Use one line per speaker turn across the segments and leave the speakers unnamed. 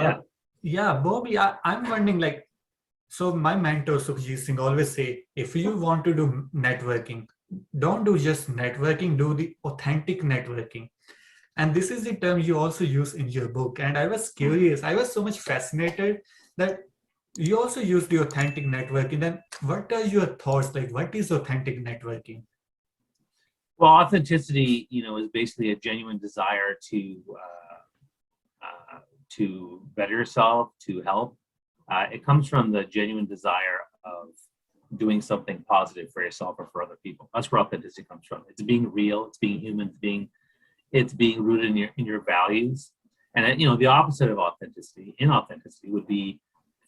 Yeah.
Yeah, Bobby, I'm wondering like, so my mentor Sukhjit Singh always say, if you want to do networking, don't do just networking, do the authentic networking. And this is the term you also use in your book. And I was curious, I was so much fascinated that you also use the authentic networking. Then what are your thoughts? Like, what is authentic networking?
Well, authenticity, is basically a genuine desire to better yourself, to help. It comes from the genuine desire of doing something positive for yourself or for other people. That's where authenticity comes from. It's being real. It's being human. It's being rooted in your values. And the opposite of inauthenticity would be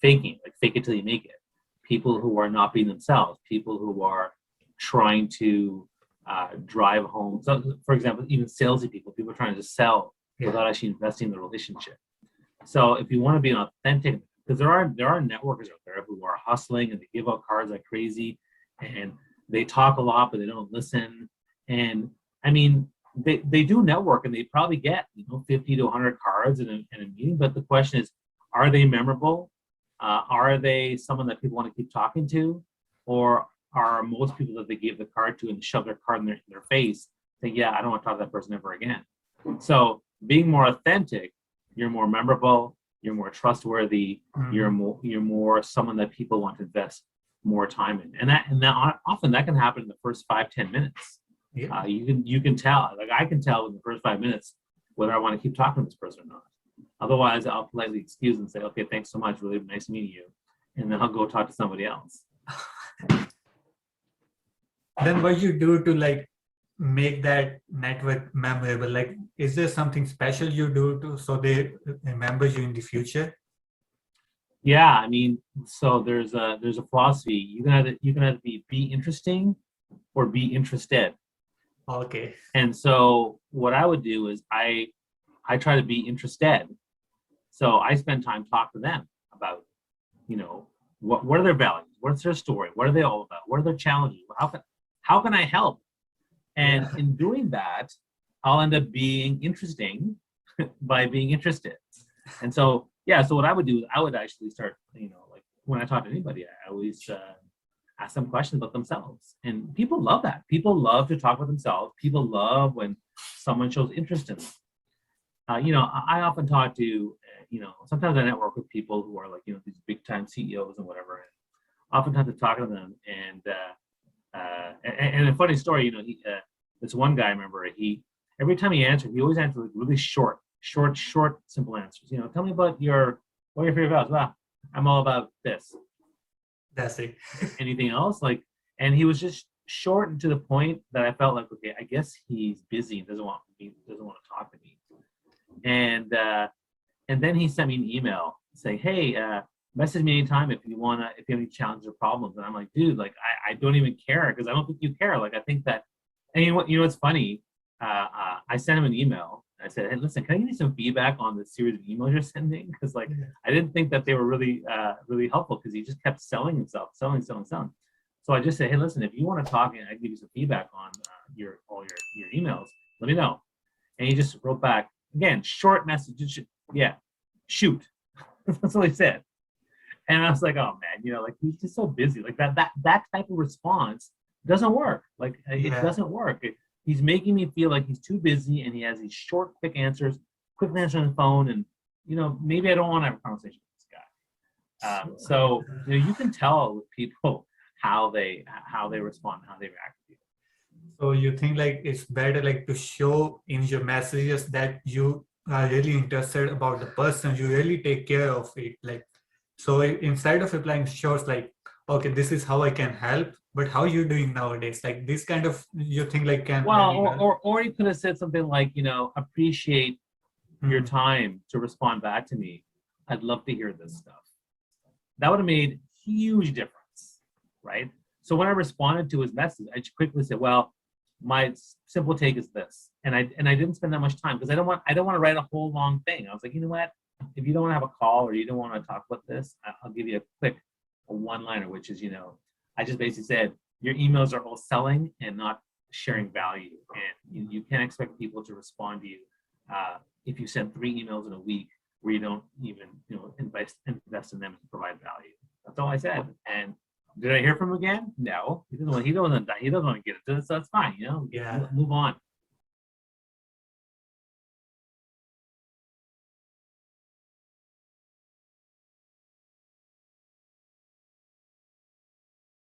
faking, like fake it till you make it. People who are not being themselves, people who are trying to drive home. So, for example, even salesy people are trying to sell without actually investing in the relationship. So, if you want to be an authentic, because there are networkers out there who are hustling and they give out cards like crazy, and they talk a lot but they don't listen. And I mean, they do network and they probably get 50 to 100 cards in a meeting. But the question is, are they memorable? Are they someone that people want to keep talking to, or are most people that they gave the card to and shove their card in their face think, yeah, I don't want to talk to that person ever again. So being more authentic, you're more memorable, you're more trustworthy, you're more someone that people want to invest more time in, and that often that can happen in the first 5-10 minutes.
Yeah.
You can tell, like I can tell in the first 5 minutes whether I want to keep talking to this person or not. Otherwise, I'll politely excuse and say, okay, thanks so much, really nice meeting you, and then I'll go talk to somebody else.
Then what you do to like make that network memorable? Like, is there something special you do to so they remember you in the future?
Yeah, I mean, so there's a philosophy. You can either be interesting or be interested.
Okay.
And so what I would do is I try to be interested. So I spend time talking to them about, what are their values? What's their story? What are they all about? What are their challenges? How can I help? And in doing that, I'll end up being interesting by being interested. And so, so what I would do is I would actually start, like when I talk to anybody, I always ask them questions about themselves. And people love that. People love to talk about themselves. People love when someone shows interest in them. I often talk to, sometimes I network with people who are like, these big time CEOs and whatever. And oftentimes I talk to them, and a funny story, this one guy, I remember, every time he answered, he always answered like really short, simple answers. Tell me about what are your favorite values? Well, I'm all about this.
That's it.
Anything else? And he was just short and to the point that I felt like, okay, I guess he's busy and doesn't want to talk to me. And then he sent me an email saying, hey, message me anytime if you have any challenges or problems. And I'm like, dude, like I don't even care, because I don't think you care. Like I think that, and what's funny? I sent him an email. I said, hey, listen, can I give you some feedback on the series of emails you're sending? Because I didn't think that they were really really helpful, because he just kept selling himself. So I just said, hey, listen, if you want to talk and I give you some feedback on all your emails, let me know. And he just wrote back again, short message. Yeah, shoot. That's what he said. And I was like, oh man, like he's just so busy. Like that type of response doesn't work. Like it doesn't work. He's making me feel like he's too busy, and he has these short, quick answers on the phone, and maybe I don't want to have a conversation with this guy. So you can tell with people how they respond, how they react to you.
So you think like it's better like to show in your messages that you are really interested about the person, you really take care of it. Like, so instead of replying short like, okay, this is how I can help, but how you doing nowadays? Like this kind of, you think like can
well, or you could have said something like, appreciate your time to respond back to me. I'd love to hear this stuff. That would have made huge difference, right? So when I responded to his message, I quickly said, well, my simple take is this, and I didn't spend that much time, because I don't want to write a whole long thing. I was like, you know what? If you don't want to have a call or you don't want to talk about this, I'll give you a one-liner, which is, I just basically said your emails are all selling and not sharing value, and you can't expect people to respond to you if you send 3 emails in a week where you don't even, invest in them and provide value. That's all I said. And did I hear from him again? No, he doesn't want to get into this. So that's fine.
Yeah.
Move on.